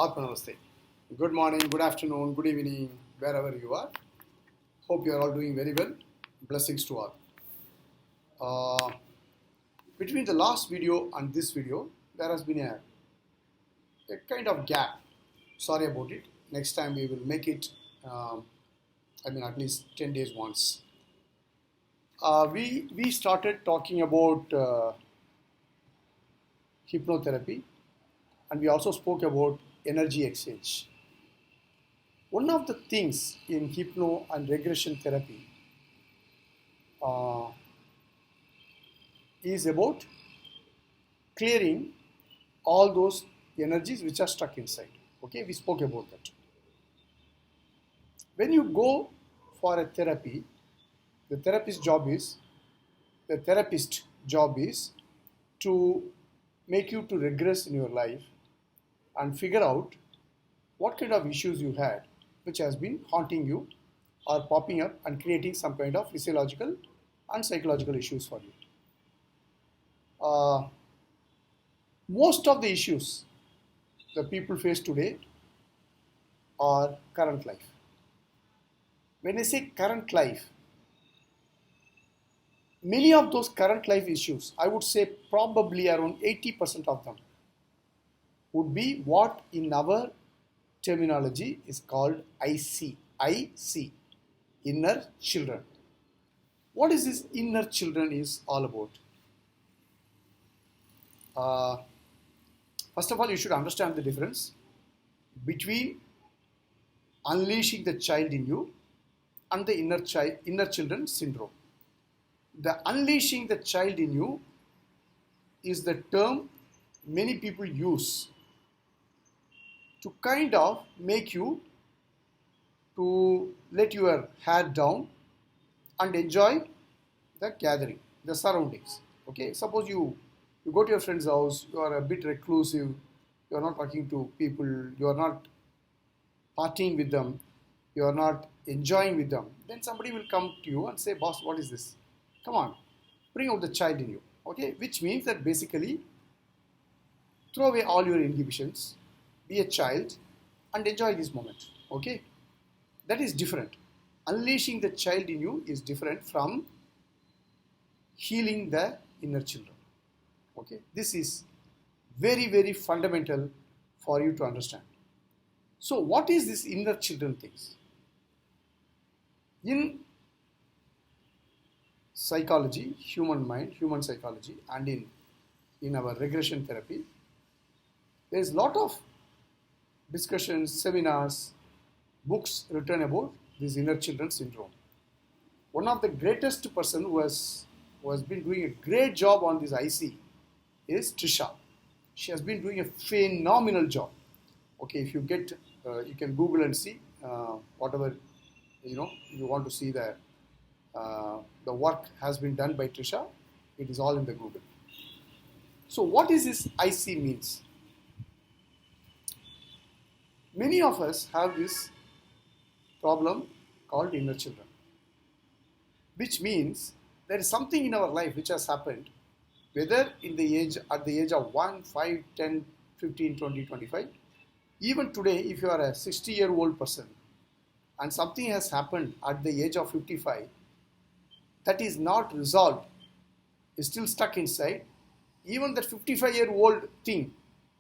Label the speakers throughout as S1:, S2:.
S1: Atma Namaste. Good morning, good afternoon, good evening, wherever you are. Hope you are all doing very well. Blessings to all. Uh, Between the last video and this video, there has been a kind of gap. Sorry about it. Next time we will make it, at least 10 days once. We started talking about hypnotherapy, and we also spoke about energy exchange. One of the things in hypno and regression therapy uh, is about clearing all those energies which are stuck inside. Okay, we spoke about that. When you go for a therapy, the therapist's job is to make you to regress in your life and figure out what kind of issues you had which has been haunting you or popping up and creating some kind of physiological and psychological issues for you. Most of the issues that people face today are current life. When I say current life, many of those current life issues, I would say probably around 80% of them, would be what in our terminology is called IC, inner children. What is this inner children is all about? First of all, you should understand the difference between unleashing the child in you and the inner children syndrome. The unleashing the child in you is the term many people use to kind of make you to let your hair down and enjoy the gathering, the surroundings. Okay, suppose you go to your friend's house, you are a bit reclusive, you are not talking to people, you are not partying with them, you are not enjoying with them, then somebody will come to you and say, boss, what is this? Come on, bring out the child in you. Okay, which means that basically throw away all your inhibitions, be a child and enjoy this moment. Okay, that is different. Unleashing the child in you is different from healing the inner children. Okay, this is very, very fundamental for you to understand. So what is this inner children things? In psychology, human mind, human psychology, and in our regression therapy, there is a lot of discussions, seminars, books written about this inner children syndrome. One of the greatest person who has been doing a great job on this IC is Trisha. She has been doing a phenomenal job. Okay, if you get, you can Google and see whatever you want to see there. The work has been done by Trisha. It is all in the Google. So what is this IC means? Many of us have this problem called inner children, which means there is something in our life which has happened, whether at the age of 1, 5, 10, 15, 20, 25. Even today, if you are a 60-year-old person and something has happened at the age of 55, that is not resolved, is still stuck inside, even that 55-year-old thing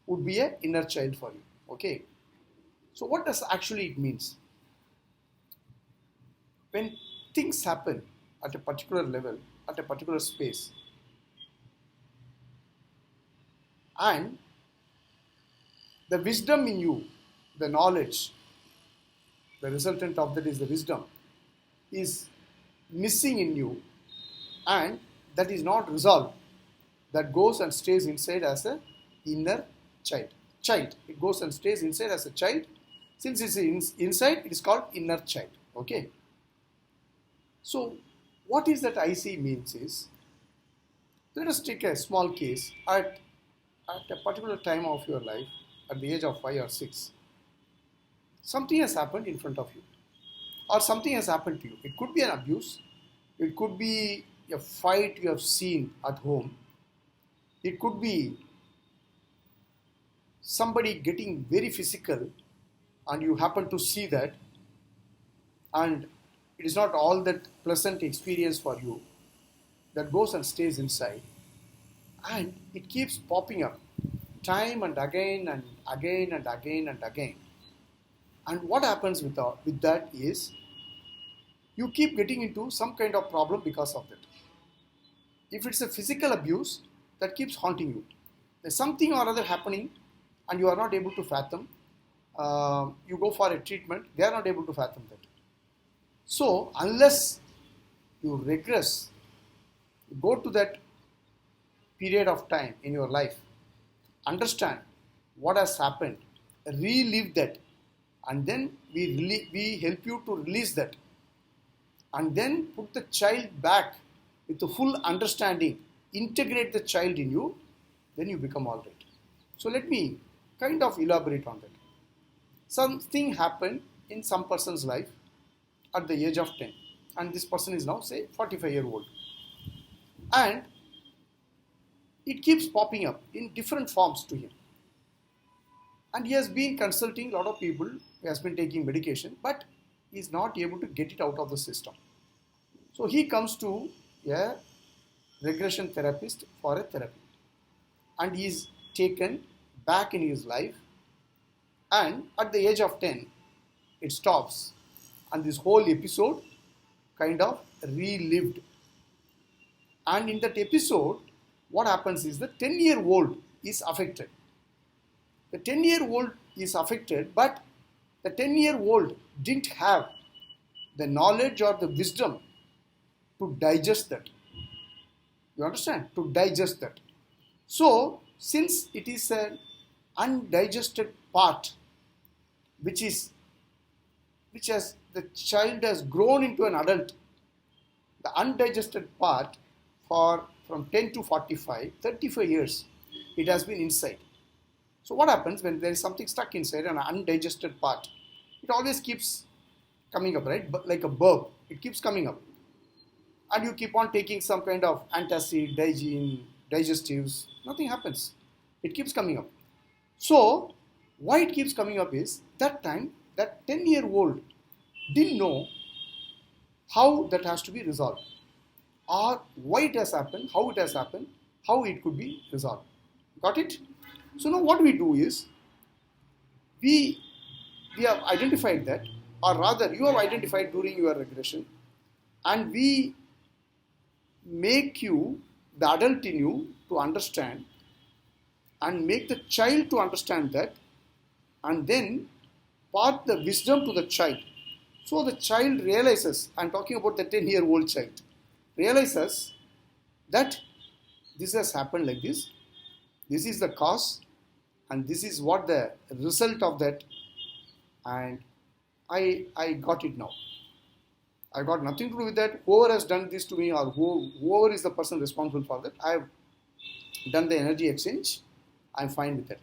S1: would be an inner child for you. Okay. So what does actually it means? When things happen at a particular level, at a particular space, and the wisdom in you, the knowledge, the resultant of that is the wisdom, is missing in you, and that is not resolved, that goes and stays inside as an inner child. It goes and stays inside as a child. Since it's inside, it is called inner child. Okay. So what is that IC means is, let us take a small case. At a particular time of your life, at the age of 5 or 6, something has happened in front of you, or something has happened to you. It could be an abuse, it could be a fight you have seen at home, it could be somebody getting very physical and you happen to see that, and it is not all that pleasant experience for you, that goes and stays inside, and it keeps popping up time and again and again and again and again. And what happens with that is you keep getting into some kind of problem because of that. If it's a physical abuse that keeps haunting you, there's something or other happening and you are not able to fathom. You go for a treatment, they are not able to fathom that. So unless you regress, go to that period of time in your life, understand what has happened, relive that, and then we help you to release that, and then put the child back with the full understanding, integrate the child in you, then you become all right. So let me kind of elaborate on that. Something happened in some person's life at the age of 10, and this person is now say 45-year-old, and it keeps popping up in different forms to him, and he has been consulting a lot of people, he has been taking medication, but he is not able to get it out of the system. So he comes to a regression therapist for a therapy, and he is taken back in his life, and at the age of 10 it stops, and this whole episode kind of relived. And in that episode, what happens is the 10-year-old is affected. The 10-year-old is affected, but the 10-year-old didn't have the knowledge or the wisdom to digest that. You understand? To digest that. So, since it is an undigested part, which has the child has grown into an adult, the undigested part from 10 to 45, 35 years, it has been inside. So what happens when there is something stuck inside an undigested part? It always keeps coming up, right? But like a burp, it keeps coming up. And you keep on taking some kind of antacid, Digene, digestives, nothing happens. It keeps coming up. So why it keeps coming up is that time that 10-year-old didn't know how that has to be resolved, or why it has happened, how it has happened, how it could be resolved. Got it? So now what we do is, we have identified that, or rather you have identified during your regression, and we make you, the adult in you, to understand and make the child to understand that, and then part the wisdom to the child. So the child realizes, I'm talking about the 10-year-old child, realizes that this has happened like this is the cause, and this is what the result of that, and I got it now. I got nothing to do with that. Whoever has done this to me, or whoever is the person responsible for that, I have done the energy exchange, I'm fine with that.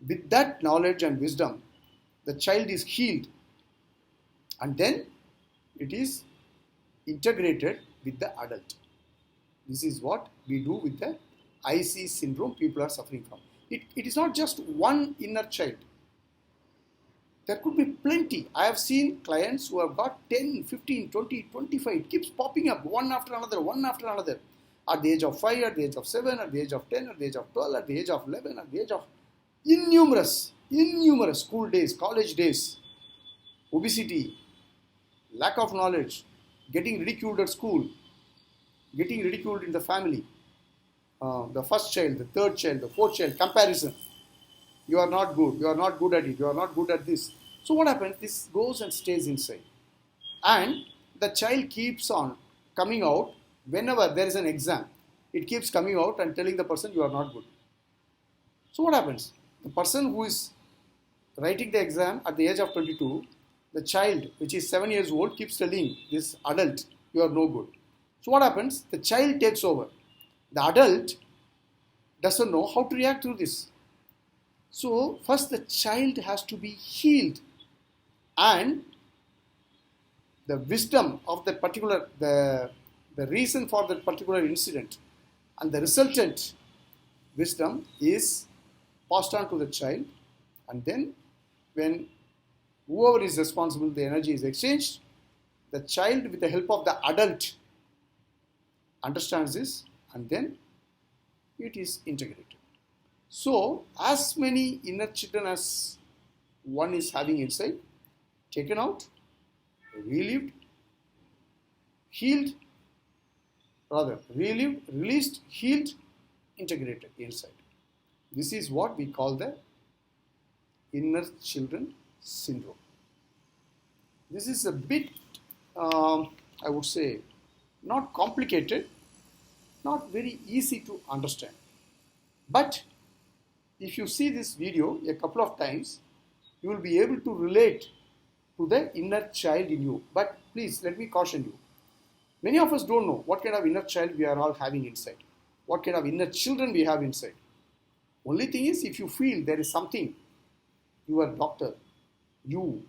S1: With that knowledge and wisdom, the child is healed, and then it is integrated with the adult. This is what we do with the IC syndrome people are suffering from. It is not just one inner child. There could be plenty. I have seen clients who have got 10, 15, 20, 25. It keeps popping up one after another, one after another. At the age of 5, at the age of 7, at the age of 10, at the age of 12, at the age of 11, at the age of innumerous school days, college days, obesity, lack of knowledge, getting ridiculed at school, getting ridiculed in the family, the first child, the third child, the fourth child, comparison. You are not good, you are not good at it, you are not good at this. So what happens? This goes and stays inside. And the child keeps on coming out whenever there is an exam. It keeps coming out and telling the person you are not good. So what happens? The person who is writing the exam at the age of 22, the child, which is 7 years old, keeps telling this adult, you are no good. So what happens? The child takes over. The adult doesn't know how to react to this. So first the child has to be healed, and the wisdom of that particular, the reason for that particular incident and the resultant wisdom is passed on to the child, And then when whoever is responsible, the energy is exchanged, the child with the help of the adult understands this, and then it is integrated. So as many inner children as one is having inside, taken out, relived, healed, relived, released, healed, integrated inside. This is what we call the inner children syndrome. This is a bit, I would say, not complicated, not very easy to understand. But if you see this video a couple of times, you will be able to relate to the inner child in you. But please, let me caution you. Many of us don't know what kind of inner child we are all having inside, what kind of inner children we have inside. Only thing is, if you feel there is something, your doctor, you,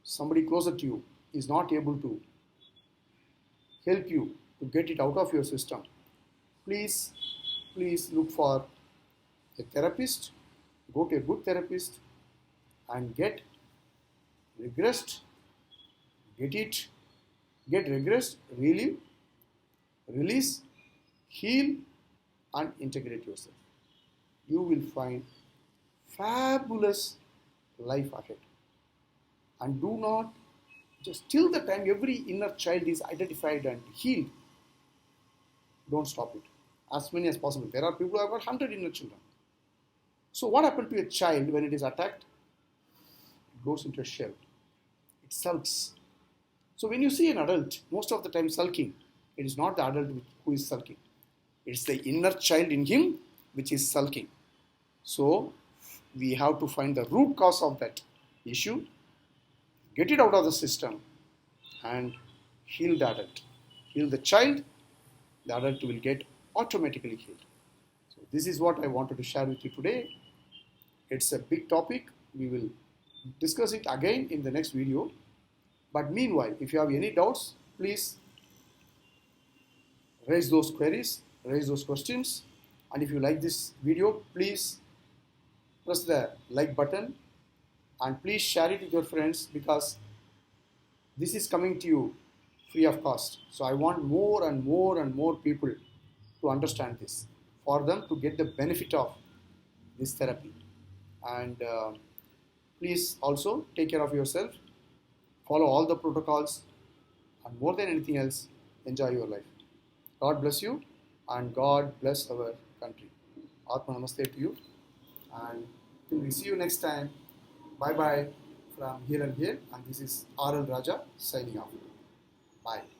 S1: somebody closer to you is not able to help you to get it out of your system, please look for a therapist, go to a good therapist and get regressed, get regressed, relieve, release, heal and integrate yourself. You will find fabulous life ahead. And do not, just till the time every inner child is identified and healed, don't stop it. As many as possible. There are people who have got 100 inner children. So what happened to a child when it is attacked? It goes into a shell. It sulks. So when you see an adult, most of the time sulking, it is not the adult who is sulking. It's the inner child in him which is sulking. So we have to find the root cause of that issue, get it out of the system and heal the adult. Heal the child, the adult will get automatically healed. So this is what I wanted to share with you today. It's a big topic. We will discuss it again in the next video. But meanwhile, if you have any doubts, please raise those queries, raise those questions. And if you like this video, please press the like button and please share it with your friends, because this is coming to you free of cost. So I want more and more and more people to understand this, for them to get the benefit of this therapy. And please also take care of yourself, follow all the protocols, and more than anything else, enjoy your life. God bless you and God bless our country. Atma Namaste to you, and till we see you next time, bye bye from here and here, and this is R.L. Raja signing off. Bye.